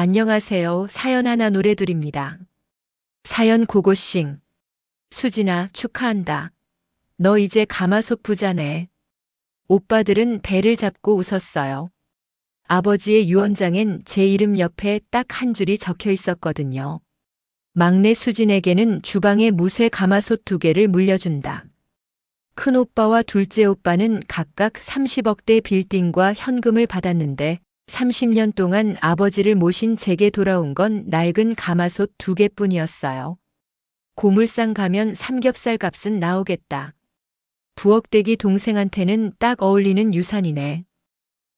안녕하세요. 사연 하나 노래드립니다. 사연 고고싱. 수진아, 축하한다. 너 이제 가마솥 부자네. 오빠들은 배를 잡고 웃었어요. 아버지의 유언장엔 제 이름 옆에 딱 한 줄이 적혀 있었거든요. 막내 수진에게는 주방에 무쇠 가마솥 2개를 물려준다. 큰 오빠와 둘째 오빠는 각각 30억대 빌딩과 현금을 받았는데 30년 동안 아버지를 모신 제게 돌아온 건 낡은 가마솥 2개뿐이었어요. 고물상 가면 삼겹살 값은 나오겠다. 부엌대기 동생한테는 딱 어울리는 유산이네.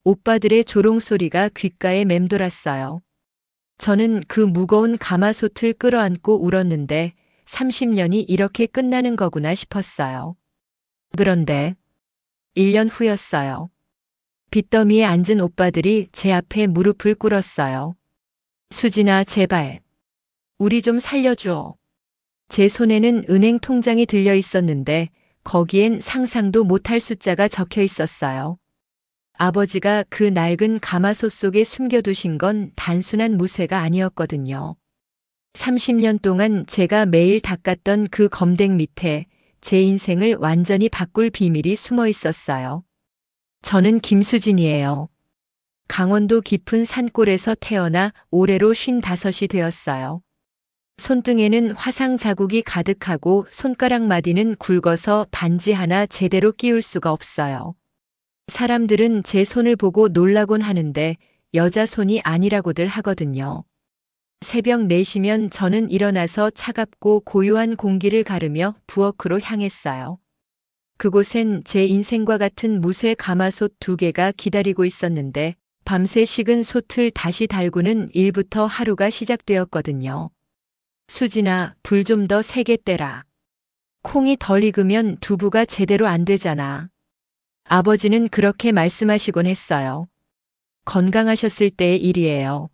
오빠들의 조롱소리가 귓가에 맴돌았어요. 저는 그 무거운 가마솥을 끌어안고 울었는데 30년이 이렇게 끝나는 거구나 싶었어요. 그런데 1년 후였어요. 빚더미에 앉은 오빠들이 제 앞에 무릎을 꿇었어요. 수진아, 제발. 우리 좀 살려줘. 제 손에는 은행 통장이 들려 있었는데 거기엔 상상도 못할 숫자가 적혀 있었어요. 아버지가 그 낡은 가마솥 속에 숨겨두신 건 단순한 무쇠가 아니었거든요. 30년 동안 제가 매일 닦았던 그 검댕 밑에 제 인생을 완전히 바꿀 비밀이 숨어 있었어요. 저는 김수진이에요. 강원도 깊은 산골에서 태어나 올해로 55이 되었어요. 손등에는 화상 자국이 가득하고 손가락 마디는 굵어서 반지 하나 제대로 끼울 수가 없어요. 사람들은 제 손을 보고 놀라곤 하는데 여자 손이 아니라고들 하거든요. 새벽 4시면 저는 일어나서 차갑고 고요한 공기를 가르며 부엌으로 향했어요. 그곳엔 제 인생과 같은 무쇠 가마솥 2개가 기다리고 있었는데 밤새 식은 솥을 다시 달구는 일부터 하루가 시작되었거든요. 수진아, 불 좀 더 세게 떼라. 콩이 덜 익으면 두부가 제대로 안 되잖아. 아버지는 그렇게 말씀하시곤 했어요. 건강하셨을 때의 일이에요.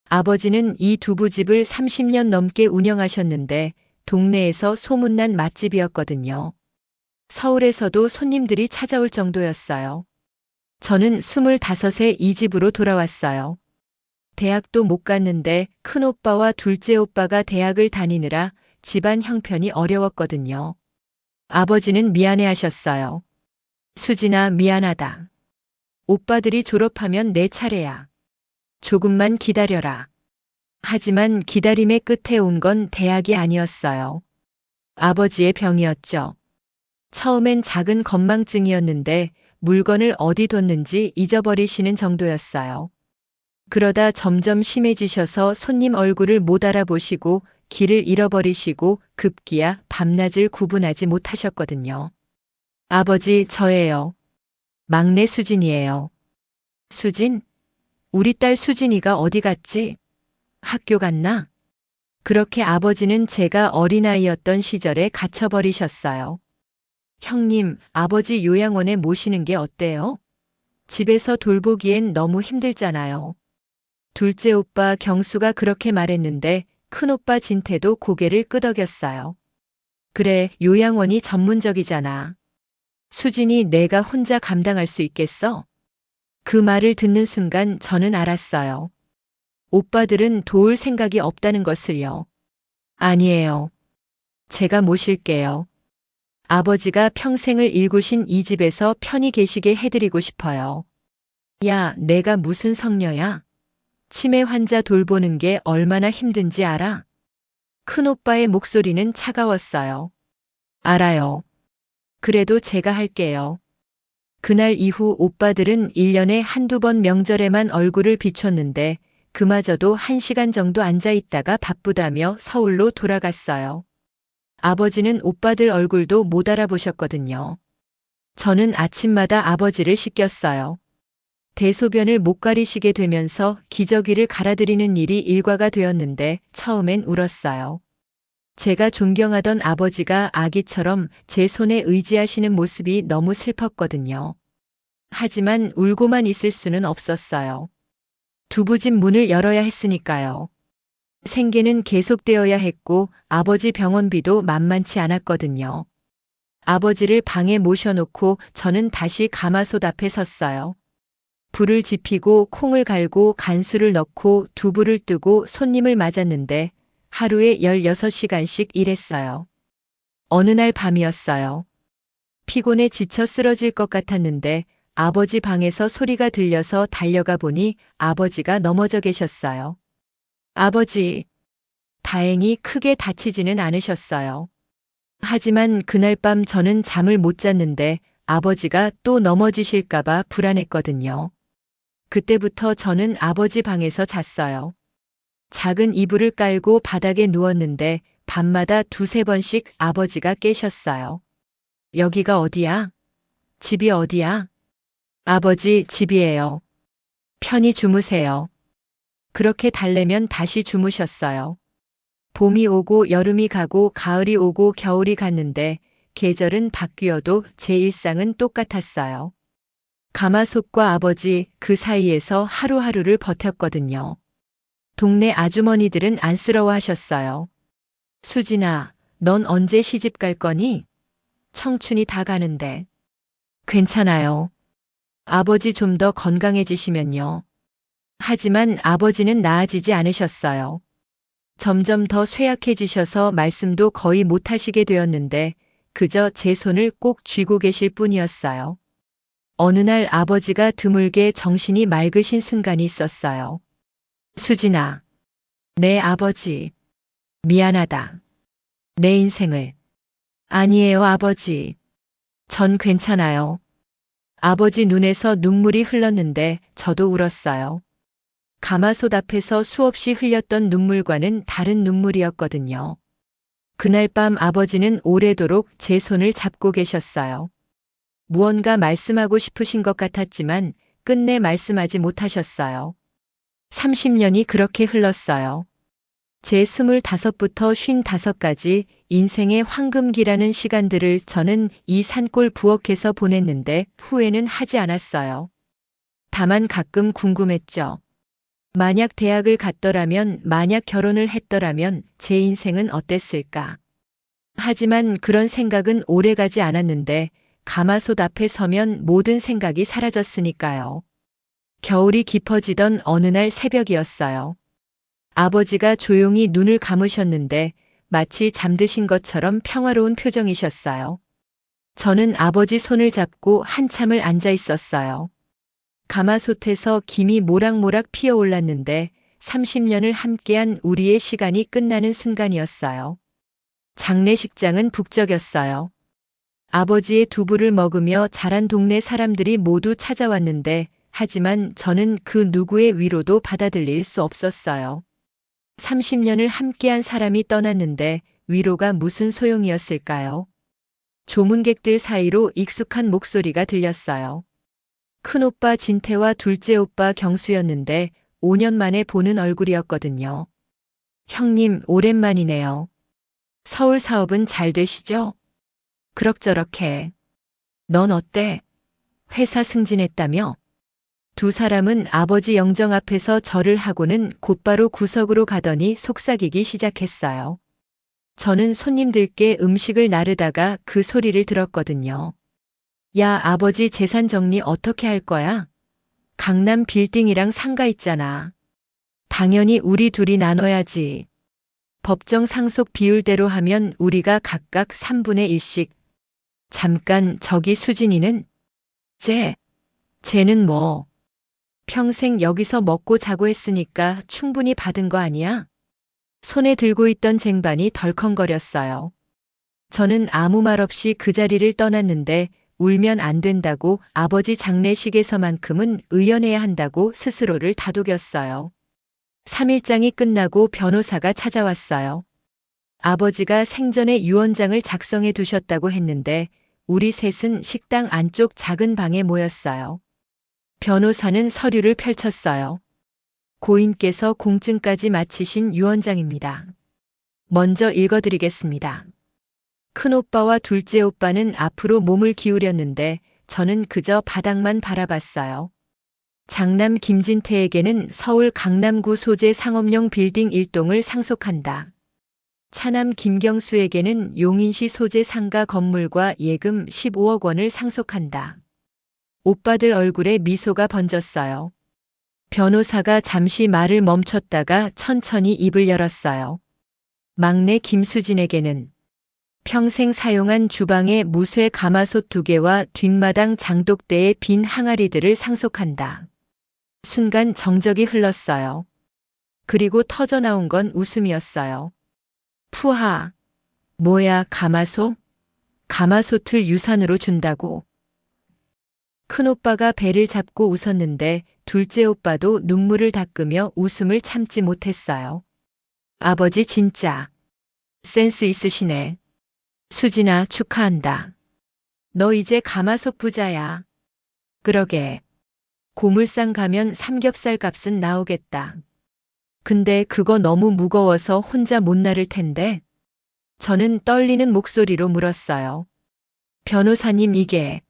아버지는 이 두부집을 30년 넘게 운영하셨는데 동네에서 소문난 맛집이었거든요. 서울에서도 손님들이 찾아올 정도였어요. 저는 25세 이 집으로 돌아왔어요. 대학도 못 갔는데 큰오빠와 둘째 오빠가 대학을 다니느라 집안 형편이 어려웠거든요. 아버지는 미안해 하셨어요. 수진아, 미안하다. 오빠들이 졸업하면 내 차례야. 조금만 기다려라. 하지만 기다림의 끝에 온 건 대학이 아니었어요. 아버지의 병이었죠. 처음엔 작은 건망증이었는데 물건을 어디 뒀는지 잊어버리시는 정도였어요. 그러다 점점 심해지셔서 손님 얼굴을 못 알아보시고 길을 잃어버리시고 급기야 밤낮을 구분하지 못하셨거든요. 아버지, 저예요. 막내 수진이에요. 수진? 우리 딸 수진이가 어디 갔지? 학교 갔나? 그렇게 아버지는 제가 어린아이였던 시절에 갇혀버리셨어요. 형님, 아버지 요양원에 모시는 게 어때요? 집에서 돌보기엔 너무 힘들잖아요. 둘째 오빠 경수가 그렇게 말했는데 큰오빠 진태도 고개를 끄덕였어요. 그래, 요양원이 전문적이잖아. 수진이 내가 혼자 감당할 수 있겠어? 그 말을 듣는 순간 저는 알았어요. 오빠들은 도울 생각이 없다는 것을요. 아니에요. 제가 모실게요. 아버지가 평생을 일구신 이 집에서 편히 계시게 해드리고 싶어요. 야, 내가 무슨 성녀야? 치매 환자 돌보는 게 얼마나 힘든지 알아? 큰오빠의 목소리는 차가웠어요. 알아요. 그래도 제가 할게요. 그날 이후 오빠들은 1년에 한두 번 명절에만 얼굴을 비췄는데 그마저도 1시간 정도 앉아 있다가 바쁘다며 서울로 돌아갔어요. 아버지는 오빠들 얼굴도 못 알아보셨거든요. 저는 아침마다 아버지를 씻겼어요. 대소변을 못 가리시게 되면서 기저귀를 갈아드리는 일이 일과가 되었는데 처음엔 울었어요. 제가 존경하던 아버지가 아기처럼 제 손에 의지하시는 모습이 너무 슬펐거든요. 하지만 울고만 있을 수는 없었어요. 두부집 문을 열어야 했으니까요. 생계는 계속되어야 했고 아버지 병원비도 만만치 않았거든요. 아버지를 방에 모셔놓고 저는 다시 가마솥 앞에 섰어요. 불을 지피고 콩을 갈고 간수를 넣고 두부를 뜨고 손님을 맞았는데 하루에 16시간씩 일했어요. 어느 날 밤이었어요. 피곤해 지쳐 쓰러질 것 같았는데 아버지 방에서 소리가 들려서 달려가 보니 아버지가 넘어져 계셨어요. 아버지, 다행히 크게 다치지는 않으셨어요. 하지만 그날 밤 저는 잠을 못 잤는데 아버지가 또 넘어지실까봐 불안했거든요. 그때부터 저는 아버지 방에서 잤어요. 작은 이불을 깔고 바닥에 누웠는데 밤마다 두세 번씩 아버지가 깨셨어요. 여기가 어디야? 집이 어디야? 아버지, 집이에요. 편히 주무세요. 그렇게 달래면 다시 주무셨어요. 봄이 오고 여름이 가고 가을이 오고 겨울이 갔는데 계절은 바뀌어도 제 일상은 똑같았어요. 가마솥과 아버지 그 사이에서 하루하루를 버텼거든요. 동네 아주머니들은 안쓰러워하셨어요. 수진아, 넌 언제 시집 갈 거니? 청춘이 다 가는데. 괜찮아요. 아버지 좀 더 건강해지시면요. 하지만 아버지는 나아지지 않으셨어요. 점점 더 쇠약해지셔서 말씀도 거의 못하시게 되었는데 그저 제 손을 꼭 쥐고 계실 뿐이었어요. 어느 날 아버지가 드물게 정신이 맑으신 순간이 있었어요. 수진아, 내 아버지, 미안하다. 내 인생을. 아니에요, 아버지. 전 괜찮아요. 아버지 눈에서 눈물이 흘렀는데 저도 울었어요. 가마솥 앞에서 수없이 흘렸던 눈물과는 다른 눈물이었거든요. 그날 밤 아버지는 오래도록 제 손을 잡고 계셨어요. 무언가 말씀하고 싶으신 것 같았지만 끝내 말씀하지 못하셨어요. 30년이 그렇게 흘렀어요. 제 25부터 55까지 인생의 황금기라는 시간들을 저는 이 산골 부엌에서 보냈는데 후회는 하지 않았어요. 다만 가끔 궁금했죠. 만약 대학을 갔더라면, 만약 결혼을 했더라면 제 인생은 어땠을까? 하지만 그런 생각은 오래가지 않았는데 가마솥 앞에 서면 모든 생각이 사라졌으니까요. 겨울이 깊어지던 어느 날 새벽이었어요. 아버지가 조용히 눈을 감으셨는데 마치 잠드신 것처럼 평화로운 표정이셨어요. 저는 아버지 손을 잡고 한참을 앉아 있었어요. 가마솥에서 김이 모락모락 피어올랐는데 30년을 함께한 우리의 시간이 끝나는 순간이었어요. 장례식장은 북적였어요. 아버지의 두부를 먹으며 자란 동네 사람들이 모두 찾아왔는데 하지만 저는 그 누구의 위로도 받아들일 수 없었어요. 30년을 함께한 사람이 떠났는데 위로가 무슨 소용이었을까요? 조문객들 사이로 익숙한 목소리가 들렸어요. 큰오빠 진태와 둘째 오빠 경수였는데 5년 만에 보는 얼굴이었거든요. 형님, 오랜만이네요. 서울 사업은 잘 되시죠? 그럭저럭해. 넌 어때? 회사 승진했다며? 두 사람은 아버지 영정 앞에서 절을 하고는 곧바로 구석으로 가더니 속삭이기 시작했어요. 저는 손님들께 음식을 나르다가 그 소리를 들었거든요. 야, 아버지 재산 정리 어떻게 할 거야? 강남 빌딩이랑 상가 있잖아. 당연히 우리 둘이 나눠야지. 법정 상속 비율대로 하면 우리가 각각 3분의 1씩. 잠깐, 저기 수진이는? 쟤는 뭐? 평생 여기서 먹고 자고 했으니까 충분히 받은 거 아니야? 손에 들고 있던 쟁반이 덜컹거렸어요. 저는 아무 말 없이 그 자리를 떠났는데 울면 안 된다고, 아버지 장례식에서만큼은 의연해야 한다고 스스로를 다독였어요. 3일장이 끝나고 변호사가 찾아왔어요. 아버지가 생전에 유언장을 작성해 두셨다고 했는데 우리 셋은 식당 안쪽 작은 방에 모였어요. 변호사는 서류를 펼쳤어요. 고인께서 공증까지 마치신 유언장입니다. 먼저 읽어드리겠습니다. 큰오빠와 둘째 오빠는 앞으로 몸을 기울였는데 저는 그저 바닥만 바라봤어요. 장남 김진태에게는 서울 강남구 소재 상업용 빌딩 1동을 상속한다. 차남 김경수에게는 용인시 소재 상가 건물과 예금 15억 원을 상속한다. 오빠들 얼굴에 미소가 번졌어요. 변호사가 잠시 말을 멈췄다가 천천히 입을 열었어요. 막내 김수진에게는 평생 사용한 주방의 무쇠 가마솥 2개와 뒷마당 장독대의 빈 항아리들을 상속한다. 순간 정적이 흘렀어요. 그리고 터져나온 건 웃음이었어요. 푸하. 뭐야, 가마솥? 가마솥을 유산으로 준다고. 큰오빠가 배를 잡고 웃었는데 둘째 오빠도 눈물을 닦으며 웃음을 참지 못했어요. 아버지 진짜 센스 있으시네. 수진아, 축하한다. 너 이제 가마솥 부자야. 그러게. 고물상 가면 삼겹살 값은 나오겠다. 근데 그거 너무 무거워서 혼자 못 나를 텐데. 저는 떨리는 목소리로 물었어요. 변호사님, 이게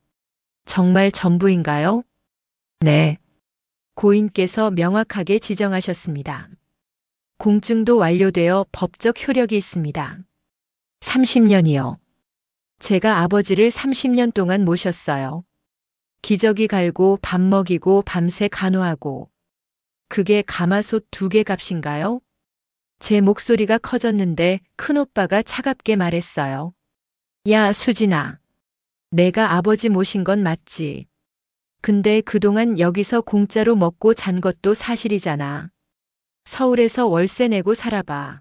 정말 전부인가요? 네. 고인께서 명확하게 지정하셨습니다. 공증도 완료되어 법적 효력이 있습니다. 30년이요. 제가 아버지를 30년 동안 모셨어요. 기저귀 갈고 밥 먹이고 밤새 간호하고. 그게 가마솥 2개 값인가요? 제 목소리가 커졌는데 큰오빠가 차갑게 말했어요. 야, 수진아. 내가 아버지 모신 건 맞지. 근데 그동안 여기서 공짜로 먹고 잔 것도 사실이잖아. 서울에서 월세 내고 살아봐.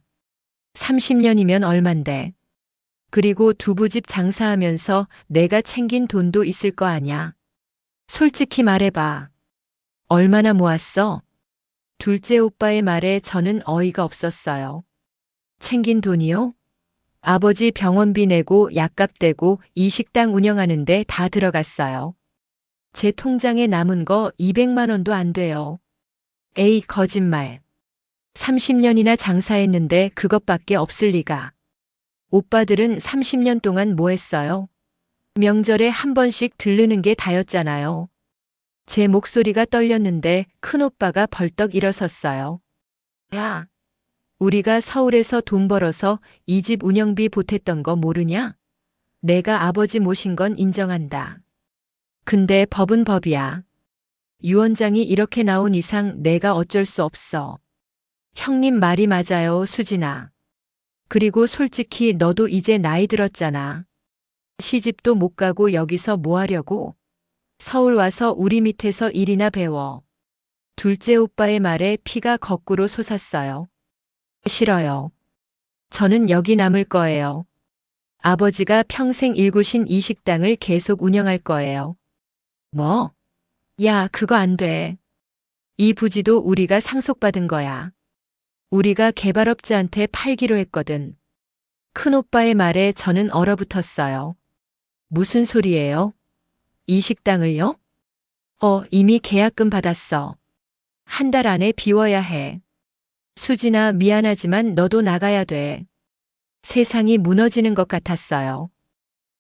30년이면 얼만데. 그리고 두부집 장사하면서 내가 챙긴 돈도 있을 거 아냐. 솔직히 말해봐. 얼마나 모았어? 둘째 오빠의 말에 저는 어이가 없었어요. 챙긴 돈이요? 아버지 병원비 내고 약값 대고 이 식당 운영하는데 다 들어갔어요. 제 통장에 남은 거 200만 원도 안 돼요. 에이, 거짓말. 30년이나 장사했는데 그것밖에 없을 리가. 오빠들은 30년 동안 뭐 했어요? 명절에 한 번씩 들르는 게 다였잖아요. 제 목소리가 떨렸는데 큰오빠가 벌떡 일어섰어요. 야, 우리가 서울에서 돈 벌어서 이 집 운영비 보탰던 거 모르냐? 내가 아버지 모신 건 인정한다. 근데 법은 법이야. 유언장이 이렇게 나온 이상 내가 어쩔 수 없어. 형님 말이 맞아요, 수진아. 그리고 솔직히 너도 이제 나이 들었잖아. 시집도 못 가고 여기서 뭐 하려고? 서울 와서 우리 밑에서 일이나 배워. 둘째 오빠의 말에 피가 거꾸로 솟았어요. 싫어요. 저는 여기 남을 거예요. 아버지가 평생 일구신 이 식당을 계속 운영할 거예요. 뭐? 야, 그거 안 돼. 이 부지도 우리가 상속받은 거야. 우리가 개발업자한테 팔기로 했거든. 큰오빠의 말에 저는 얼어붙었어요. 무슨 소리예요? 이 식당을요? 이미 계약금 받았어. 한 달 안에 비워야 해. 수진아, 미안하지만 너도 나가야 돼. 세상이 무너지는 것 같았어요.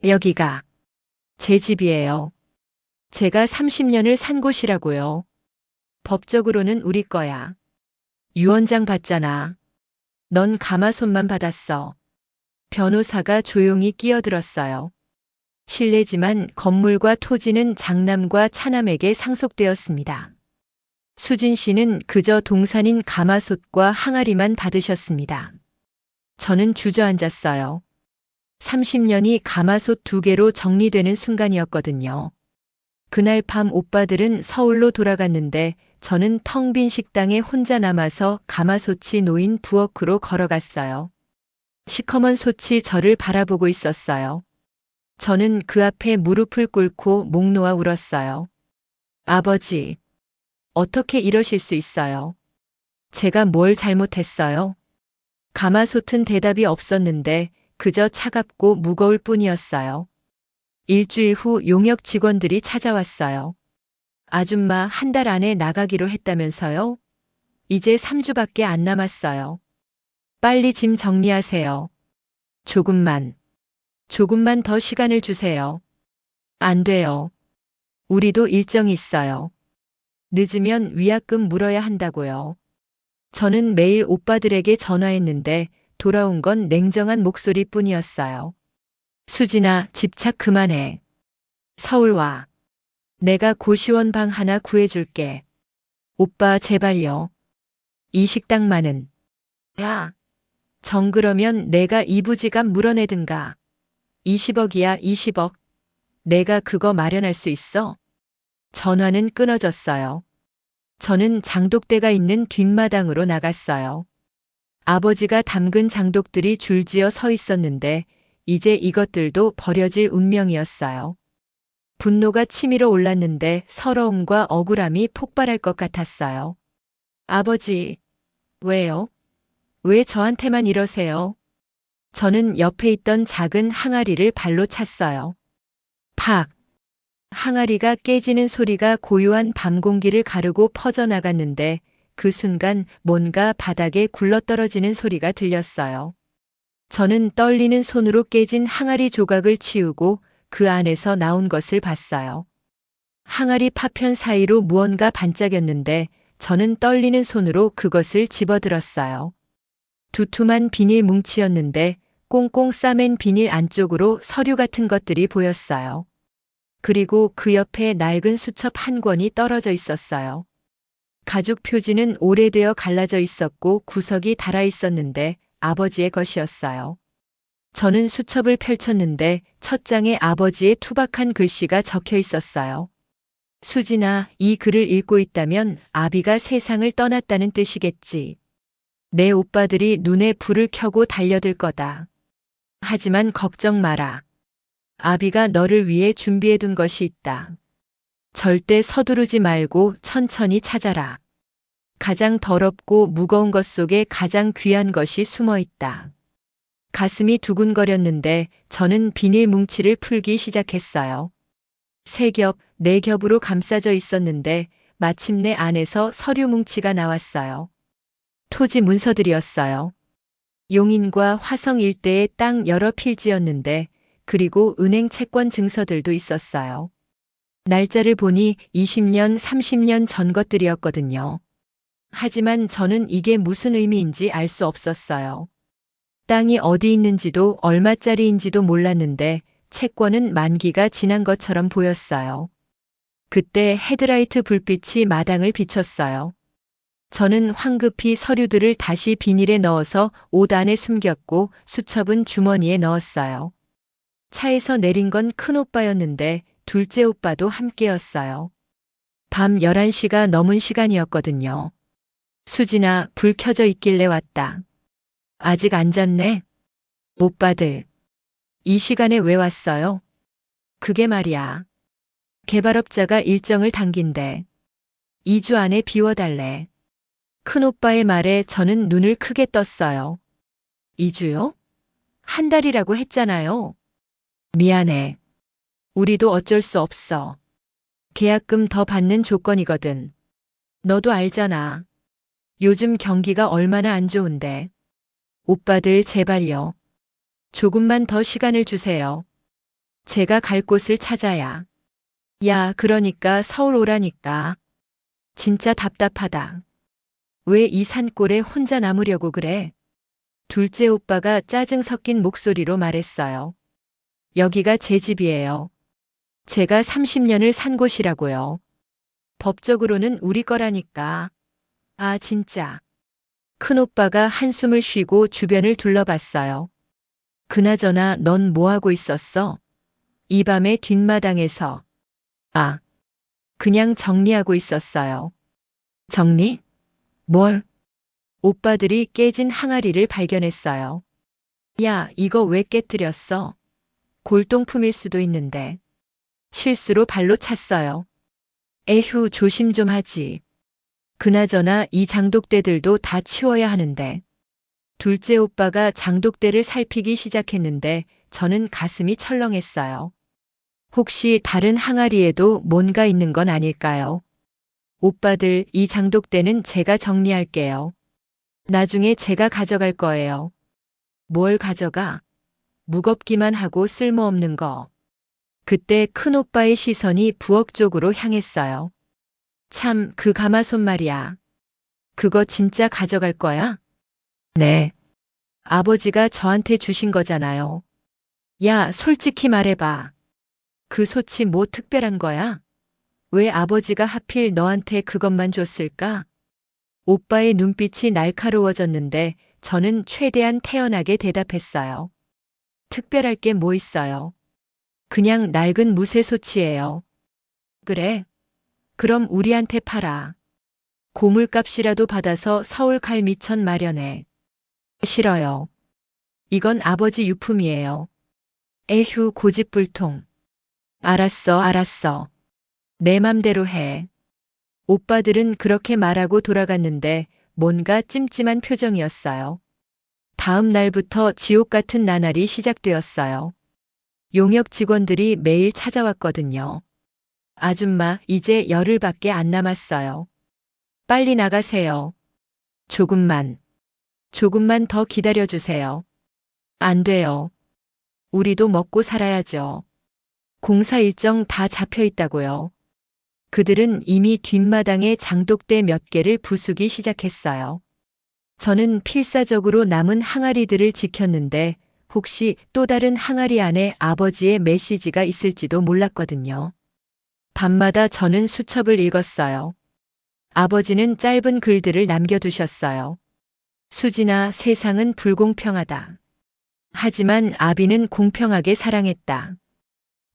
여기가 제 집이에요. 제가 30년을 산 곳이라고요. 법적으로는 우리 거야. 유언장 받잖아. 넌 가마솥만 받았어. 변호사가 조용히 끼어들었어요. 실례지만 건물과 토지는 장남과 차남에게 상속되었습니다. 수진 씨는 그저 동산인 가마솥과 항아리만 받으셨습니다. 저는 주저앉았어요. 30년이 가마솥 2개로 정리되는 순간이었거든요. 그날 밤 오빠들은 서울로 돌아갔는데 저는 텅 빈 식당에 혼자 남아서 가마솥이 놓인 부엌으로 걸어갔어요. 시커먼 솥이 저를 바라보고 있었어요. 저는 그 앞에 무릎을 꿇고 목 놓아 울었어요. 아버지, 어떻게 이러실 수 있어요? 제가 뭘 잘못했어요? 가마솥은 대답이 없었는데 그저 차갑고 무거울 뿐이었어요. 일주일 후 용역 직원들이 찾아왔어요. 아줌마, 한 달 안에 나가기로 했다면서요? 이제 3주밖에 안 남았어요. 빨리 짐 정리하세요. 조금만 더 시간을 주세요. 안 돼요. 우리도 일정이 있어요. 늦으면 위약금 물어야 한다고요. 저는 매일 오빠들에게 전화했는데 돌아온 건 냉정한 목소리뿐이었어요. 수진아, 집착 그만해. 서울 와. 내가 고시원 방 하나 구해줄게. 오빠 제발요. 이 식당만은. 야, 정 그러면 내가 이부지갑 물어내든가. 20억이야 20억. 내가 그거 마련할 수 있어. 전화는 끊어졌어요. 저는 장독대가 있는 뒷마당으로 나갔어요. 아버지가 담근 장독들이 줄지어 서 있었는데 이제 이것들도 버려질 운명이었어요. 분노가 치밀어 올랐는데 서러움과 억울함이 폭발할 것 같았어요. 아버지, 왜요? 왜 저한테만 이러세요? 저는 옆에 있던 작은 항아리를 발로 찼어요. 팍! 항아리가 깨지는 소리가 고요한 밤 공기를 가르고 퍼져나갔는데 그 순간 뭔가 바닥에 굴러떨어지는 소리가 들렸어요. 저는 떨리는 손으로 깨진 항아리 조각을 치우고 그 안에서 나온 것을 봤어요. 항아리 파편 사이로 무언가 반짝였는데 저는 떨리는 손으로 그것을 집어들었어요. 두툼한 비닐 뭉치였는데 꽁꽁 싸맨 비닐 안쪽으로 서류 같은 것들이 보였어요. 그리고 그 옆에 낡은 수첩 한 권이 떨어져 있었어요. 가죽 표지는 오래되어 갈라져 있었고 구석이 닳아 있었는데 아버지의 것이었어요. 저는 수첩을 펼쳤는데 첫 장에 아버지의 투박한 글씨가 적혀 있었어요. 수진아, 이 글을 읽고 있다면 아비가 세상을 떠났다는 뜻이겠지. 내 오빠들이 눈에 불을 켜고 달려들 거다. 하지만 걱정 마라. 아비가 너를 위해 준비해둔 것이 있다. 절대 서두르지 말고 천천히 찾아라. 가장 더럽고 무거운 것 속에 가장 귀한 것이 숨어 있다. 가슴이 두근거렸는데 저는 비닐 뭉치를 풀기 시작했어요. 세 겹, 네 겹으로 감싸져 있었는데 마침내 안에서 서류 뭉치가 나왔어요. 토지 문서들이었어요. 용인과 화성 일대의 땅 여러 필지였는데 그리고 은행 채권 증서들도 있었어요. 날짜를 보니 20년, 30년 전 것들이었거든요. 하지만 저는 이게 무슨 의미인지 알 수 없었어요. 땅이 어디 있는지도 얼마짜리인지도 몰랐는데 채권은 만기가 지난 것처럼 보였어요. 그때 헤드라이트 불빛이 마당을 비췄어요. 저는 황급히 서류들을 다시 비닐에 넣어서 옷 안에 숨겼고 수첩은 주머니에 넣었어요. 차에서 내린 건 큰오빠였는데 둘째 오빠도 함께였어요. 밤 11시가 넘은 시간이었거든요. 수진아, 불 켜져 있길래 왔다. 아직 안 잤네? 오빠들. 이 시간에 왜 왔어요? 그게 말이야. 개발업자가 일정을 당긴대. 2주 안에 비워달래. 큰오빠의 말에 저는 눈을 크게 떴어요. 2주요? 한 달이라고 했잖아요. 미안해. 우리도 어쩔 수 없어. 계약금 더 받는 조건이거든. 너도 알잖아. 요즘 경기가 얼마나 안 좋은데. 오빠들 제발요. 조금만 더 시간을 주세요. 제가 갈 곳을 찾아야. 야, 그러니까 서울 오라니까. 진짜 답답하다. 왜 이 산골에 혼자 남으려고 그래? 둘째 오빠가 짜증 섞인 목소리로 말했어요. 여기가 제 집이에요. 제가 30년을 산 곳이라고요. 법적으로는 우리 거라니까. 아, 진짜. 큰오빠가 한숨을 쉬고 주변을 둘러봤어요. 그나저나 넌 뭐하고 있었어? 이 밤에 뒷마당에서. 아, 그냥 정리하고 있었어요. 정리? 뭘? 오빠들이 깨진 항아리를 발견했어요. 야, 이거 왜 깨뜨렸어? 골동품일 수도 있는데. 실수로 발로 찼어요. 에휴, 조심 좀 하지. 그나저나 이 장독대들도 다 치워야 하는데. 둘째 오빠가 장독대를 살피기 시작했는데 저는 가슴이 철렁했어요. 혹시 다른 항아리에도 뭔가 있는 건 아닐까요? 오빠들, 이 장독대는 제가 정리할게요. 나중에 제가 가져갈 거예요. 뭘 가져가? 무겁기만 하고 쓸모없는 거. 그때 큰오빠의 시선이 부엌 쪽으로 향했어요. 참, 그 가마솥 말이야. 그거 진짜 가져갈 거야? 네. 아버지가 저한테 주신 거잖아요. 야, 솔직히 말해봐. 그 솥이 뭐 특별한 거야? 왜 아버지가 하필 너한테 그것만 줬을까? 오빠의 눈빛이 날카로워졌는데 저는 최대한 태연하게 대답했어요. 특별할 게 뭐 있어요? 그냥 낡은 무쇠소치예요. 그래? 그럼 우리한테 팔아. 고물값이라도 받아서 서울 갈 미천 마련해. 싫어요. 이건 아버지 유품이에요. 에휴, 고집불통. 알았어, 알았어. 내 맘대로 해. 오빠들은 그렇게 말하고 돌아갔는데 뭔가 찜찜한 표정이었어요. 다음 날부터 지옥 같은 나날이 시작되었어요. 용역 직원들이 매일 찾아왔거든요. 아줌마, 이제 열흘밖에 안 남았어요. 빨리 나가세요. 조금만 더 기다려주세요. 안 돼요. 우리도 먹고 살아야죠. 공사 일정 다 잡혀 있다고요. 그들은 이미 뒷마당에 장독대 몇 개를 부수기 시작했어요. 저는 필사적으로 남은 항아리들을 지켰는데 혹시 또 다른 항아리 안에 아버지의 메시지가 있을지도 몰랐거든요. 밤마다 저는 수첩을 읽었어요. 아버지는 짧은 글들을 남겨두셨어요. 수진아, 세상은 불공평하다. 하지만 아비는 공평하게 사랑했다.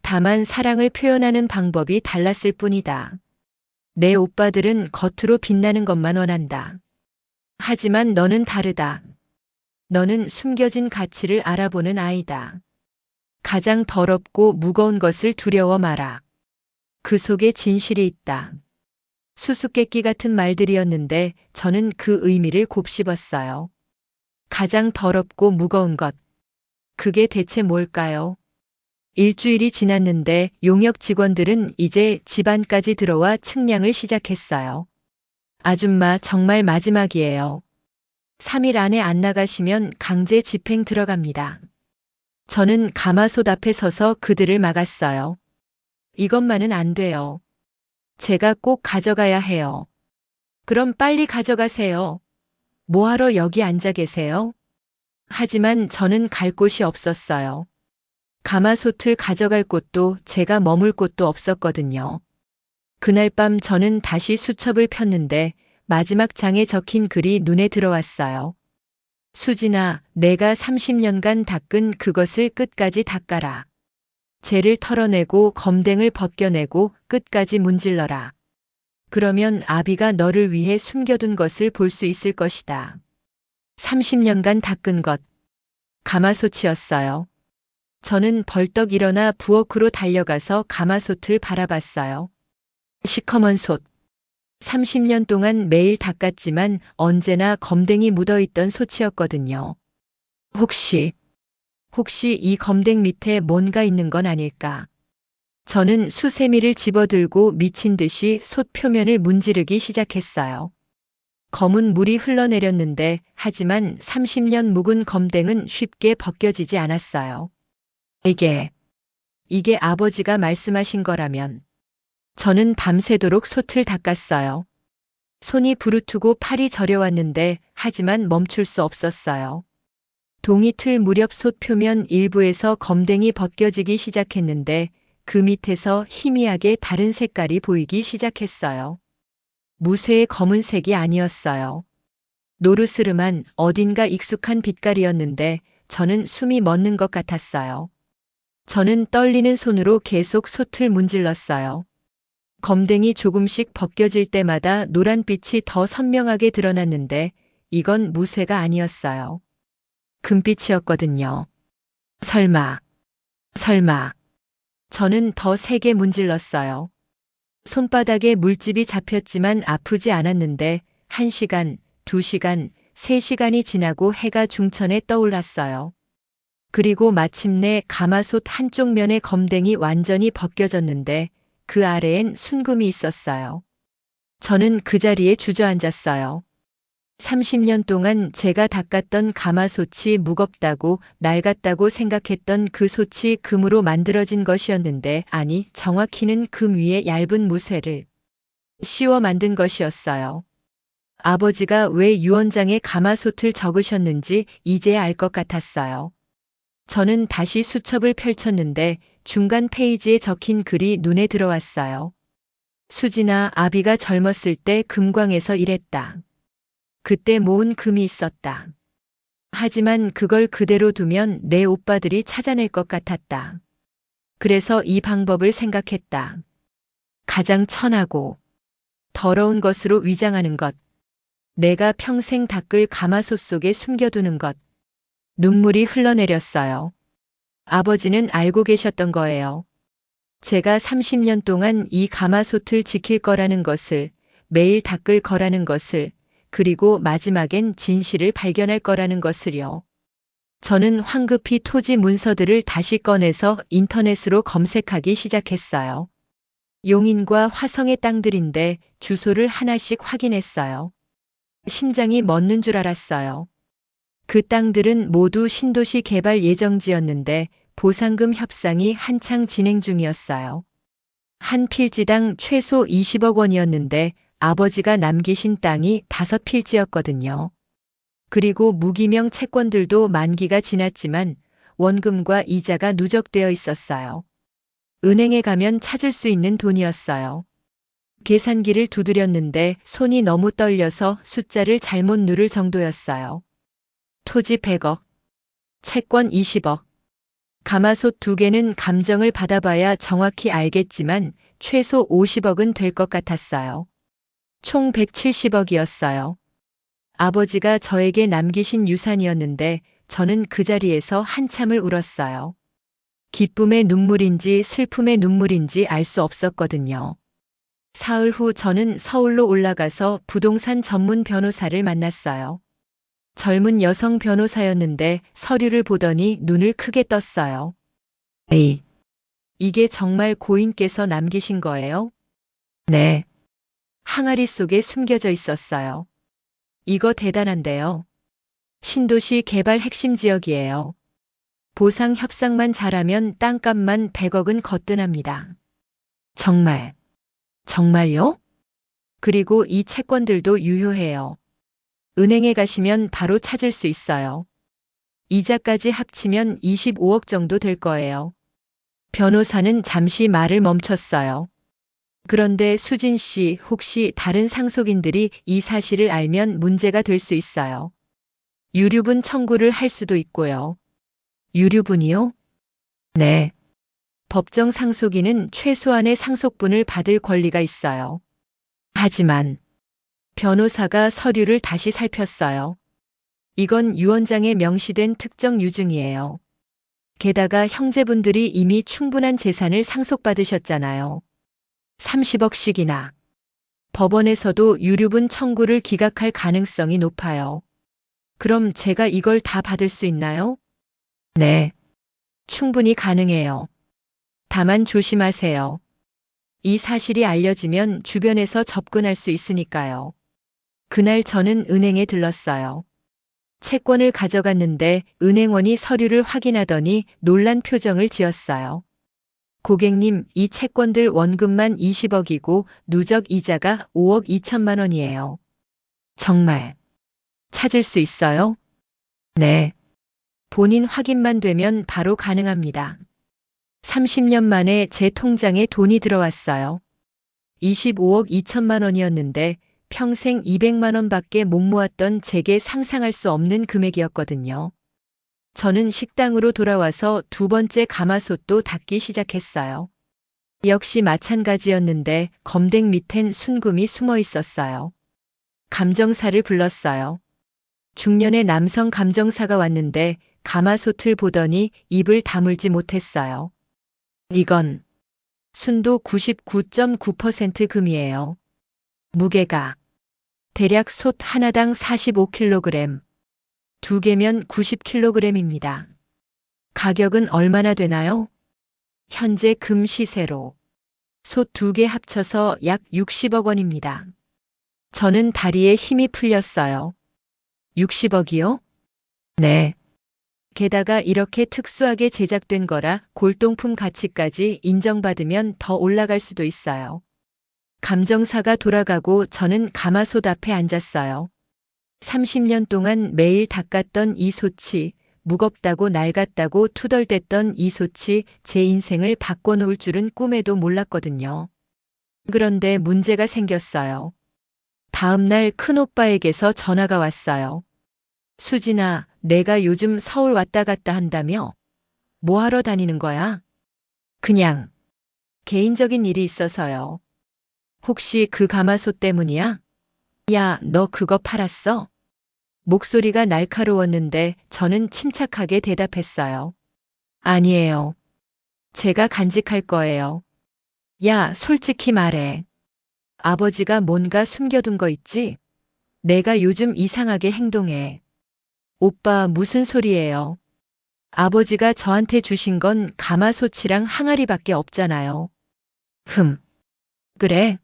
다만 사랑을 표현하는 방법이 달랐을 뿐이다. 내 오빠들은 겉으로 빛나는 것만 원한다. 하지만 너는 다르다. 너는 숨겨진 가치를 알아보는 아이다. 가장 더럽고 무거운 것을 두려워 마라. 그 속에 진실이 있다. 수수께끼 같은 말들이었는데 저는 그 의미를 곱씹었어요. 가장 더럽고 무거운 것. 그게 대체 뭘까요? 일주일이 지났는데 용역 직원들은 이제 집안까지 들어와 측량을 시작했어요. 아줌마, 정말 마지막이에요. 3일 안에 안 나가시면 강제 집행 들어갑니다. 저는 가마솥 앞에 서서 그들을 막았어요. 이것만은 안 돼요. 제가 꼭 가져가야 해요. 그럼 빨리 가져가세요. 뭐하러 여기 앉아 계세요? 하지만 저는 갈 곳이 없었어요. 가마솥을 가져갈 곳도 제가 머물 곳도 없었거든요. 그날 밤 저는 다시 수첩을 폈는데 마지막 장에 적힌 글이 눈에 들어왔어요. 수진아, 내가 30년간 닦은 그것을 끝까지 닦아라. 재를 털어내고 검댕을 벗겨내고 끝까지 문질러라. 그러면 아비가 너를 위해 숨겨둔 것을 볼 수 있을 것이다. 30년간 닦은 것. 가마솥이었어요. 저는 벌떡 일어나 부엌으로 달려가서 가마솥을 바라봤어요. 시커먼 솥. 30년 동안 매일 닦았지만 언제나 검댕이 묻어있던 솥이었거든요. 혹시 이 검댕 밑에 뭔가 있는 건 아닐까? 저는 수세미를 집어들고 미친 듯이 솥 표면을 문지르기 시작했어요. 검은 물이 흘러내렸는데 하지만 30년 묵은 검댕은 쉽게 벗겨지지 않았어요. 이게 아버지가 말씀하신 거라면 저는 밤새도록 솥을 닦았어요. 손이 부르트고 팔이 저려왔는데 하지만 멈출 수 없었어요. 동이틀 무렵 솥 표면 일부에서 검댕이 벗겨지기 시작했는데 그 밑에서 희미하게 다른 색깔이 보이기 시작했어요. 무쇠의 검은색이 아니었어요. 노르스름한 어딘가 익숙한 빛깔이었는데 저는 숨이 멎는 것 같았어요. 저는 떨리는 손으로 계속 솥을 문질렀어요. 검댕이 조금씩 벗겨질 때마다 노란빛이 더 선명하게 드러났는데 이건 무쇠가 아니었어요. 금빛이었거든요. 설마. 저는 더 세게 문질렀어요. 손바닥에 물집이 잡혔지만 아프지 않았는데 1시간, 2시간, 3시간이 지나고 해가 중천에 떠올랐어요. 그리고 마침내 가마솥 한쪽 면의 검댕이 완전히 벗겨졌는데 그 아래엔 순금이 있었어요. 저는 그 자리에 주저앉았어요. 30년 동안 제가 닦았던 가마솥이 무겁다고 낡았다고 생각했던 그 솥이 금으로 만들어진 것이었는데 아니, 정확히는 금 위에 얇은 무쇠를 씌워 만든 것이었어요. 아버지가 왜 유언장에 가마솥을 적으셨는지 이제야 알 것 같았어요. 저는 다시 수첩을 펼쳤는데 중간 페이지에 적힌 글이 눈에 들어왔어요. 수지나 아비가 젊었을 때 금광에서 일했다. 그때 모은 금이 있었다. 하지만 그걸 그대로 두면 내 오빠들이 찾아낼 것 같았다. 그래서 이 방법을 생각했다. 가장 천하고 더러운 것으로 위장하는 것. 내가 평생 닦을 가마솥 속에 숨겨두는 것. 눈물이 흘러내렸어요. 아버지는 알고 계셨던 거예요. 제가 30년 동안 이 가마솥을 지킬 거라는 것을, 매일 닦을 거라는 것을, 그리고 마지막엔 진실을 발견할 거라는 것을요. 저는 황급히 토지 문서들을 다시 꺼내서 인터넷으로 검색하기 시작했어요. 용인과 화성의 땅들인데 주소를 하나씩 확인했어요. 심장이 멎는 줄 알았어요. 그 땅들은 모두 신도시 개발 예정지였는데 보상금 협상이 한창 진행 중이었어요. 한 필지당 최소 20억 원이었는데 아버지가 남기신 땅이 5필지였거든요. 그리고 무기명 채권들도 만기가 지났지만 원금과 이자가 누적되어 있었어요. 은행에 가면 찾을 수 있는 돈이었어요. 계산기를 두드렸는데 손이 너무 떨려서 숫자를 잘못 누를 정도였어요. 토지 100억, 채권 20억. 가마솥 2개는 감정을 받아봐야 정확히 알겠지만 최소 50억은 될 것 같았어요. 총 170억이었어요. 아버지가 저에게 남기신 유산이었는데 저는 그 자리에서 한참을 울었어요. 기쁨의 눈물인지 슬픔의 눈물인지 알 수 없었거든요. 사흘 후 저는 서울로 올라가서 부동산 전문 변호사를 만났어요. 젊은 여성 변호사였는데 서류를 보더니 눈을 크게 떴어요. 에이, 이게 정말 고인께서 남기신 거예요? 네. 항아리 속에 숨겨져 있었어요. 이거 대단한데요. 신도시 개발 핵심 지역이에요. 보상 협상만 잘하면 땅값만 100억은 거뜬합니다. 정말요? 그리고 이 채권들도 유효해요. 은행에 가시면 바로 찾을 수 있어요. 이자까지 합치면 25억 정도 될 거예요. 변호사는 잠시 말을 멈췄어요. 그런데 수진 씨, 혹시 다른 상속인들이 이 사실을 알면 문제가 될 수 있어요. 유류분 청구를 할 수도 있고요. 유류분이요? 네. 법정 상속인은 최소한의 상속분을 받을 권리가 있어요. 하지만 변호사가 서류를 다시 살폈어요. 이건 유언장에 명시된 특정 유증이에요. 게다가 형제분들이 이미 충분한 재산을 상속받으셨잖아요. 30억씩이나. 법원에서도 유류분 청구를 기각할 가능성이 높아요. 그럼 제가 이걸 다 받을 수 있나요? 네. 충분히 가능해요. 다만 조심하세요. 이 사실이 알려지면 주변에서 접근할 수 있으니까요. 그날 저는 은행에 들렀어요. 채권을 가져갔는데 은행원이 서류를 확인하더니 놀란 표정을 지었어요. 고객님, 이 채권들 원금만 20억이고 누적 이자가 5억 2천만 원이에요. 정말 찾을 수 있어요? 네. 본인 확인만 되면 바로 가능합니다. 30년 만에 제 통장에 돈이 들어왔어요. 25억 2천만 원이었는데 평생 200만 원밖에 못 모았던 제게 상상할 수 없는 금액이었거든요. 저는 식당으로 돌아와서 두 번째 가마솥도 닦기 시작했어요. 역시 마찬가지였는데 검댕 밑엔 순금이 숨어 있었어요. 감정사를 불렀어요. 중년의 남성 감정사가 왔는데 가마솥을 보더니 입을 다물지 못했어요. 이건 순도 99.9% 금이에요. 무게가 대략 솥 하나당 45kg, 2개면 90kg입니다. 가격은 얼마나 되나요? 현재 금 시세로 솥 2개 합쳐서 약 60억 원입니다. 저는 다리에 힘이 풀렸어요. 60억이요? 네. 게다가 이렇게 특수하게 제작된 거라 골동품 가치까지 인정받으면 더 올라갈 수도 있어요. 감정사가 돌아가고 저는 가마솥 앞에 앉았어요. 30년 동안 매일 닦았던 이 솥이, 무겁다고 낡았다고 투덜댔던 이 솥이 제 인생을 바꿔놓을 줄은 꿈에도 몰랐거든요. 그런데 문제가 생겼어요. 다음 날 큰오빠에게서 전화가 왔어요. 수진아, 내가 요즘 서울 왔다 갔다 한다며? 뭐 하러 다니는 거야? 그냥 개인적인 일이 있어서요. 혹시 그 가마솥 때문이야? 야, 너 그거 팔았어? 목소리가 날카로웠는데 저는 침착하게 대답했어요. 아니에요. 제가 간직할 거예요. 야, 솔직히 말해. 아버지가 뭔가 숨겨둔 거 있지? 내가 요즘 이상하게 행동해. 오빠, 무슨 소리예요? 아버지가 저한테 주신 건 가마솥이랑 항아리밖에 없잖아요. 그래?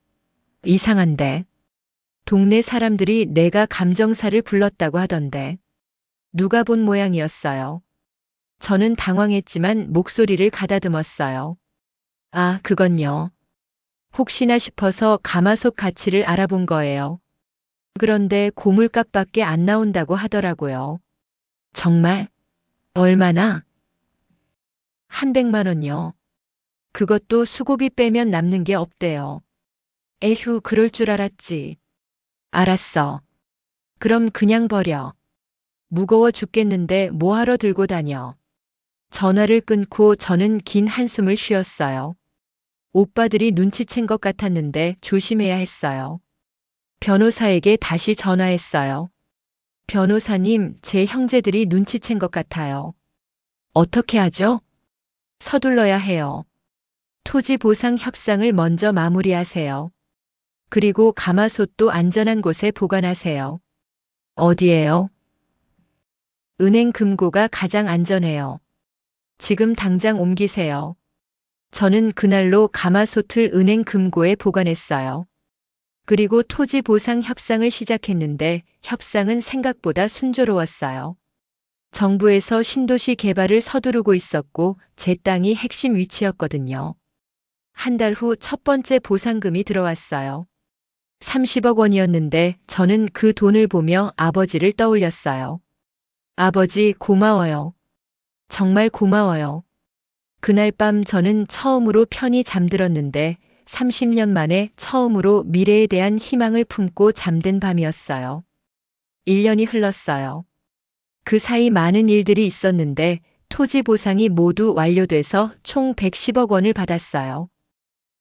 이상한데. 동네 사람들이 내가 감정사를 불렀다고 하던데. 누가 본 모양이었어요. 저는 당황했지만 목소리를 가다듬었어요. 아, 그건요. 혹시나 싶어서 가마솥 가치를 알아본 거예요. 그런데 고물값밖에 안 나온다고 하더라고요. 정말? 얼마나? 한 100만 원요. 그것도 수고비 빼면 남는 게 없대요. 에휴, 그럴 줄 알았지. 알았어. 그럼 그냥 버려. 무거워 죽겠는데 뭐하러 들고 다녀. 전화를 끊고 저는 긴 한숨을 쉬었어요. 오빠들이 눈치챈 것 같았는데 조심해야 했어요. 변호사에게 다시 전화했어요. 변호사님, 제 형제들이 눈치챈 것 같아요. 어떻게 하죠? 서둘러야 해요. 토지 보상 협상을 먼저 마무리하세요. 그리고 가마솥도 안전한 곳에 보관하세요. 어디에요? 은행 금고가 가장 안전해요. 지금 당장 옮기세요. 저는 그날로 가마솥을 은행 금고에 보관했어요. 그리고 토지 보상 협상을 시작했는데 협상은 생각보다 순조로웠어요. 정부에서 신도시 개발을 서두르고 있었고 제 땅이 핵심 위치였거든요. 한 달 후 첫 번째 보상금이 들어왔어요. 30억 원이었는데 저는 그 돈을 보며 아버지를 떠올렸어요. 아버지, 고마워요. 정말 고마워요. 그날 밤 저는 처음으로 편히 잠들었는데 30년 만에 처음으로 미래에 대한 희망을 품고 잠든 밤이었어요. 1년이 흘렀어요. 그 사이 많은 일들이 있었는데 토지 보상이 모두 완료돼서 총 110억 원을 받았어요.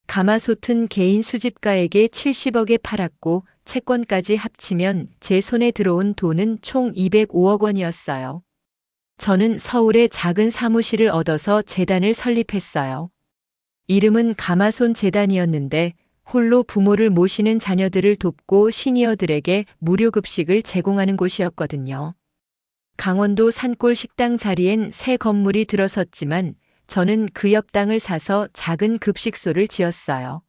가마솥은 개인 수집가에게 70억에 팔았고 채권까지 합치면 제 손에 들어온 돈은 총 205억 원이었어요. 저는 서울에 작은 사무실을 얻어서 재단을 설립했어요. 이름은 가마손 재단이었는데 홀로 부모를 모시는 자녀들을 돕고 시니어들에게 무료 급식을 제공하는 곳이었거든요. 강원도 산골 식당 자리엔 새 건물이 들어섰지만 저는 그 옆 땅을 사서 작은 급식소를 지었어요.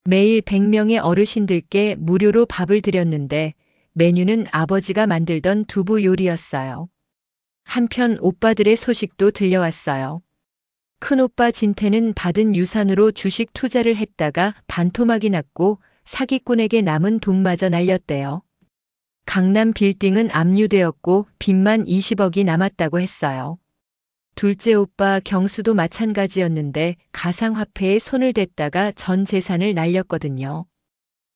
매일 100명의 어르신들께 무료로 밥을 드렸는데 메뉴는 아버지가 만들던 두부 요리였어요. 한편 오빠들의 소식도 들려왔어요. 큰오빠 진태는 받은 유산으로 주식 투자를 했다가 반토막이 났고 사기꾼에게 남은 돈마저 날렸대요. 강남 빌딩은 압류되었고 빚만 20억이 남았다고 했어요. 둘째 오빠 경수도 마찬가지였는데 가상화폐에 손을 댔다가 전 재산을 날렸거든요.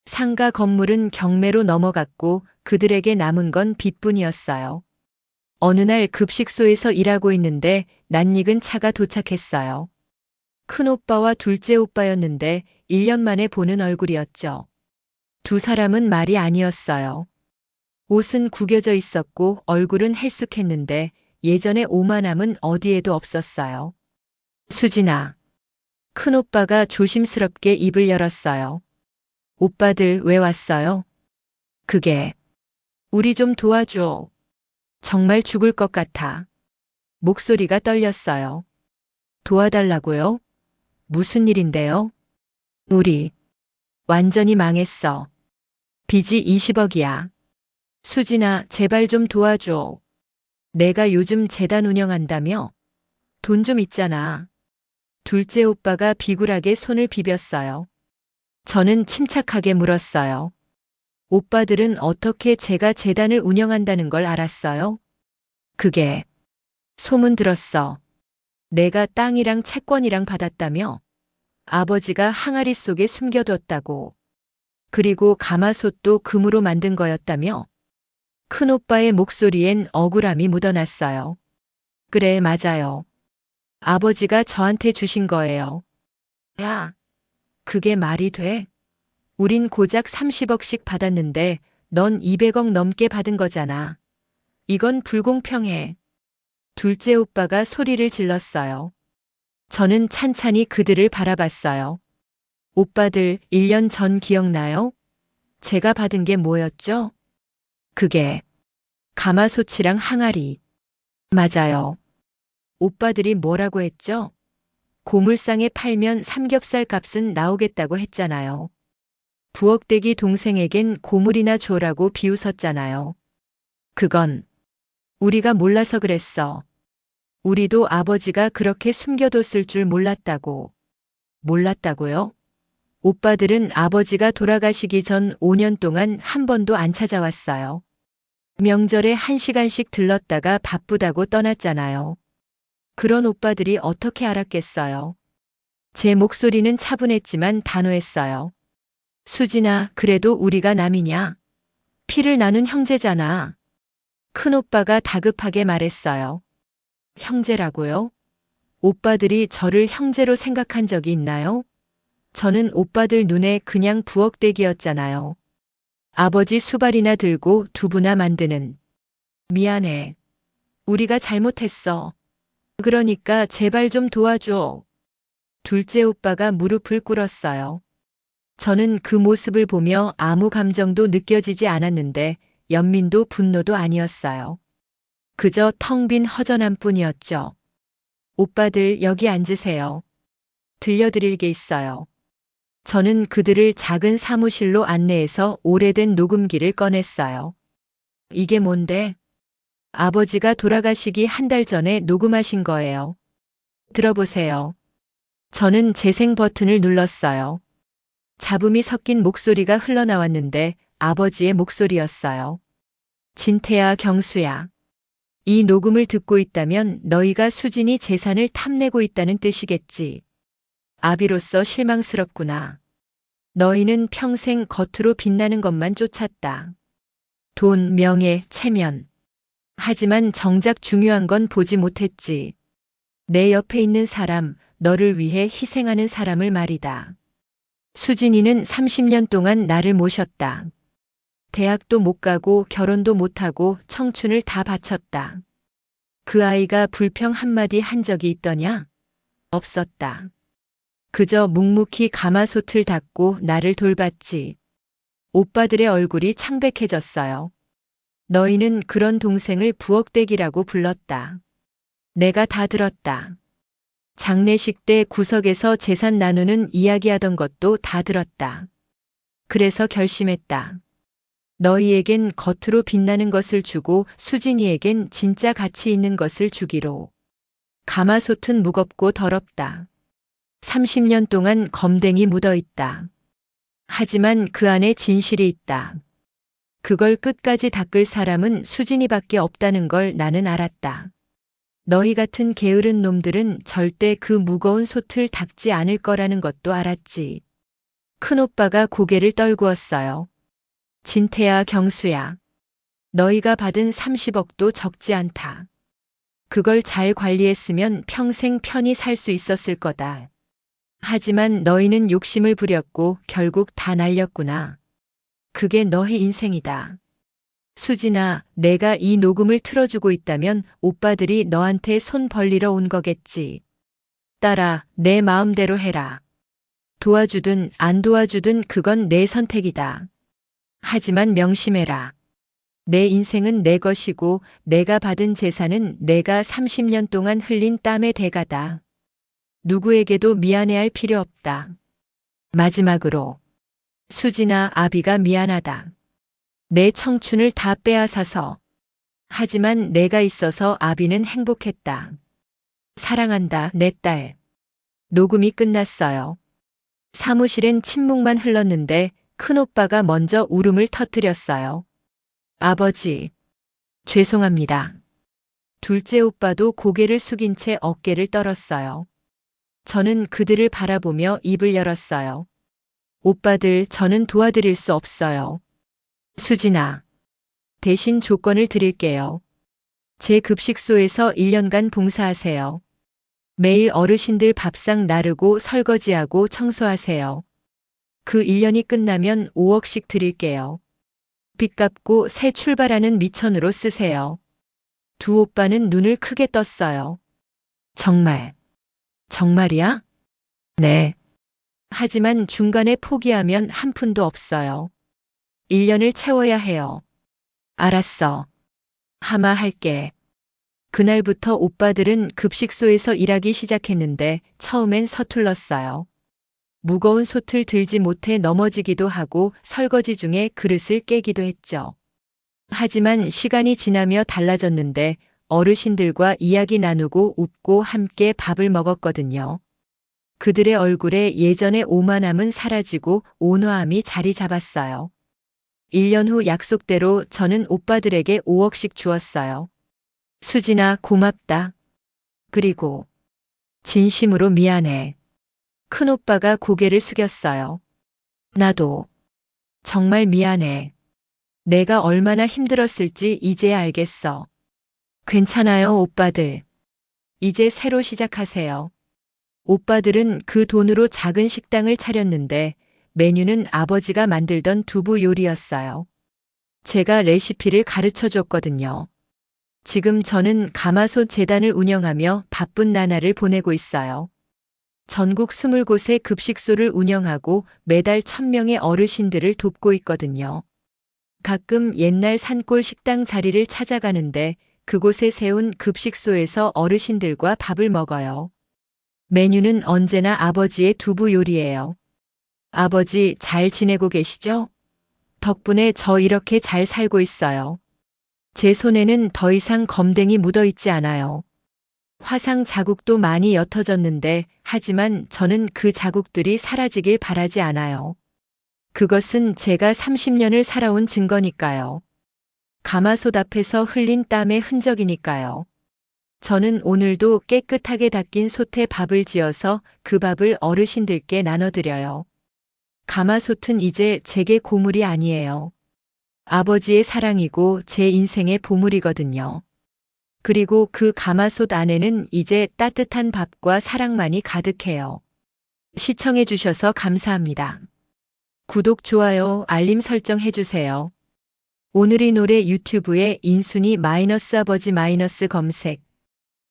상가 건물은 경매로 넘어갔고 그들에게 남은 건 빚뿐이었어요. 어느 날 급식소에서 일하고 있는데 낯익은 차가 도착했어요. 큰오빠와 둘째 오빠였는데 1년 만에 보는 얼굴이었죠. 두 사람은 말이 아니었어요. 옷은 구겨져 있었고 얼굴은 헬쑥했는데 예전의 오만함은 어디에도 없었어요. 수진아. 큰오빠가 조심스럽게 입을 열었어요. 오빠들 왜 왔어요? 그게 우리 좀 도와줘. 정말 죽을 것 같아. 목소리가 떨렸어요. 도와달라고요? 무슨 일인데요? 우리 완전히 망했어. 빚이 20억이야. 수진아, 제발 좀 도와줘. 내가 요즘 재단 운영한다며? 돈 좀 있잖아. 둘째 오빠가 비굴하게 손을 비볐어요. 저는 침착하게 물었어요. 오빠들은 어떻게 제가 재단을 운영한다는 걸 알았어요? 그게 소문 들었어. 내가 땅이랑 채권이랑 받았다며? 아버지가 항아리 속에 숨겨뒀다고. 그리고 가마솥도 금으로 만든 거였다며? 큰오빠의 목소리엔 억울함이 묻어났어요. 그래, 맞아요. 아버지가 저한테 주신 거예요. 야, 그게 말이 돼? 우린 고작 30억씩 받았는데 넌 200억 넘게 받은 거잖아. 이건 불공평해. 둘째 오빠가 소리를 질렀어요. 저는 찬찬히 그들을 바라봤어요. 오빠들 1년 전 기억나요? 제가 받은 게 뭐였죠? 그게 가마솥이랑 항아리. 맞아요. 오빠들이 뭐라고 했죠? 고물상에 팔면 삼겹살 값은 나오겠다고 했잖아요. 부엌대기 동생에겐 고물이나 줘라고 비웃었잖아요. 그건 우리가 몰라서 그랬어. 우리도 아버지가 그렇게 숨겨뒀을 줄 몰랐다고. 몰랐다고요? 오빠들은 아버지가 돌아가시기 전 5년 동안 한 번도 안 찾아왔어요. 명절에 1시간씩 들렀다가 바쁘다고 떠났잖아요. 그런 오빠들이 어떻게 알았겠어요? 제 목소리는 차분했지만 단호했어요. 수진아, 그래도 우리가 남이냐? 피를 나눈 형제잖아. 큰오빠가 다급하게 말했어요. 형제라고요? 오빠들이 저를 형제로 생각한 적이 있나요? 저는 오빠들 눈에 그냥 부엌대기였잖아요. 아버지 수발이나 들고 두부나 만드는. 미안해. 우리가 잘못했어. 그러니까 제발 좀 도와줘. 둘째 오빠가 무릎을 꿇었어요. 저는 그 모습을 보며 아무 감정도 느껴지지 않았는데 연민도 분노도 아니었어요. 그저 텅 빈 허전함 뿐이었죠. 오빠들 여기 앉으세요. 들려드릴 게 있어요. 저는 그들을 작은 사무실로 안내해서 오래된 녹음기를 꺼냈어요. 이게 뭔데? 아버지가 돌아가시기 한 달 전에 녹음하신 거예요. 들어보세요. 저는 재생 버튼을 눌렀어요. 잡음이 섞인 목소리가 흘러나왔는데 아버지의 목소리였어요. 진태야, 경수야. 이 녹음을 듣고 있다면 너희가 수진이 재산을 탐내고 있다는 뜻이겠지. 아비로서 실망스럽구나. 너희는 평생 겉으로 빛나는 것만 쫓았다. 돈, 명예, 체면. 하지만 정작 중요한 건 보지 못했지. 내 옆에 있는 사람, 너를 위해 희생하는 사람을 말이다. 수진이는 30년 동안 나를 모셨다. 대학도 못 가고 결혼도 못 하고 청춘을 다 바쳤다. 그 아이가 불평 한마디 한 적이 있더냐? 없었다. 그저 묵묵히 가마솥을 닦고 나를 돌봤지. 오빠들의 얼굴이 창백해졌어요. 너희는 그런 동생을 부엌대기라고 불렀다. 내가 다 들었다. 장례식 때 구석에서 재산 나누는 이야기하던 것도 다 들었다. 그래서 결심했다. 너희에겐 겉으로 빛나는 것을 주고 수진이에겐 진짜 가치 있는 것을 주기로. 가마솥은 무겁고 더럽다. 30년 동안 검댕이 묻어 있다. 하지만 그 안에 진실이 있다. 그걸 끝까지 닦을 사람은 수진이밖에 없다는 걸 나는 알았다. 너희 같은 게으른 놈들은 절대 그 무거운 솥을 닦지 않을 거라는 것도 알았지. 큰오빠가 고개를 떨구었어요. 진태야, 경수야. 너희가 받은 30억도 적지 않다. 그걸 잘 관리했으면 평생 편히 살 수 있었을 거다. 하지만 너희는 욕심을 부렸고 결국 다 날렸구나. 그게 너희 인생이다. 수진아, 내가 이 녹음을 틀어주고 있다면 오빠들이 너한테 손 벌리러 온 거겠지. 딸아, 내 마음대로 해라. 도와주든 안 도와주든 그건 내 선택이다. 하지만 명심해라. 내 인생은 내 것이고 내가 받은 재산은 내가 30년 동안 흘린 땀의 대가다. 누구에게도 미안해할 필요 없다. 마지막으로. 수진아, 아비가 미안하다. 내 청춘을 다 빼앗아서. 하지만 내가 있어서 아비는 행복했다. 사랑한다, 내 딸. 녹음이 끝났어요. 사무실엔 침묵만 흘렀는데 큰오빠가 먼저 울음을 터뜨렸어요. 아버지, 죄송합니다. 둘째 오빠도 고개를 숙인 채 어깨를 떨었어요. 저는 그들을 바라보며 입을 열었어요. 오빠들, 저는 도와드릴 수 없어요. 수진아, 대신 조건을 드릴게요. 제 급식소에서 1년간 봉사하세요. 매일 어르신들 밥상 나르고 설거지하고 청소하세요. 그 1년이 끝나면 5억씩 드릴게요. 빚 갚고 새 출발하는 미천으로 쓰세요. 두 오빠는 눈을 크게 떴어요. 정말, 정말이야? 네. 하지만 중간에 포기하면 한 푼도 없어요. 1년을 채워야 해요. 알았어. 하마 할게. 그날부터 오빠들은 급식소에서 일하기 시작했는데 처음엔 서툴렀어요. 무거운 솥을 들지 못해 넘어지기도 하고 설거지 중에 그릇을 깨기도 했죠. 하지만 시간이 지나며 달라졌는데 어르신들과 이야기 나누고 웃고 함께 밥을 먹었거든요. 그들의 얼굴에 예전의 오만함은 사라지고 온화함이 자리 잡았어요. 1년 후 약속대로 저는 오빠들에게 5억씩 주었어요. 수진아, 고맙다. 그리고 진심으로 미안해. 큰오빠가 고개를 숙였어요. 나도 정말 미안해. 내가 얼마나 힘들었을지 이제야 알겠어. 괜찮아요, 오빠들. 이제 새로 시작하세요. 오빠들은 그 돈으로 작은 식당을 차렸는데 메뉴는 아버지가 만들던 두부 요리였어요. 제가 레시피를 가르쳐 줬거든요. 지금 저는 가마솥 재단을 운영하며 바쁜 나날을 보내고 있어요. 전국 20곳의 급식소를 운영하고 매달 1000명의 어르신들을 돕고 있거든요. 가끔 옛날 산골 식당 자리를 찾아가는데 그곳에 세운 급식소에서 어르신들과 밥을 먹어요. 메뉴는 언제나 아버지의 두부 요리예요. 아버지, 잘 지내고 계시죠? 덕분에 저 이렇게 잘 살고 있어요. 제 손에는 더 이상 검댕이 묻어 있지 않아요. 화상 자국도 많이 옅어졌는데 하지만 저는 그 자국들이 사라지길 바라지 않아요. 그것은 제가 30년을 살아온 증거니까요. 가마솥 앞에서 흘린 땀의 흔적이니까요. 저는 오늘도 깨끗하게 닦인 솥에 밥을 지어서 그 밥을 어르신들께 나눠드려요. 가마솥은 이제 제게 고물이 아니에요. 아버지의 사랑이고 제 인생의 보물이거든요. 그리고 그 가마솥 안에는 이제 따뜻한 밥과 사랑만이 가득해요. 시청해주셔서 감사합니다. 구독, 좋아요, 알림 설정 해주세요. 오늘의 노래 유튜브에 인순이 마이너스 아버지 마이너스 검색.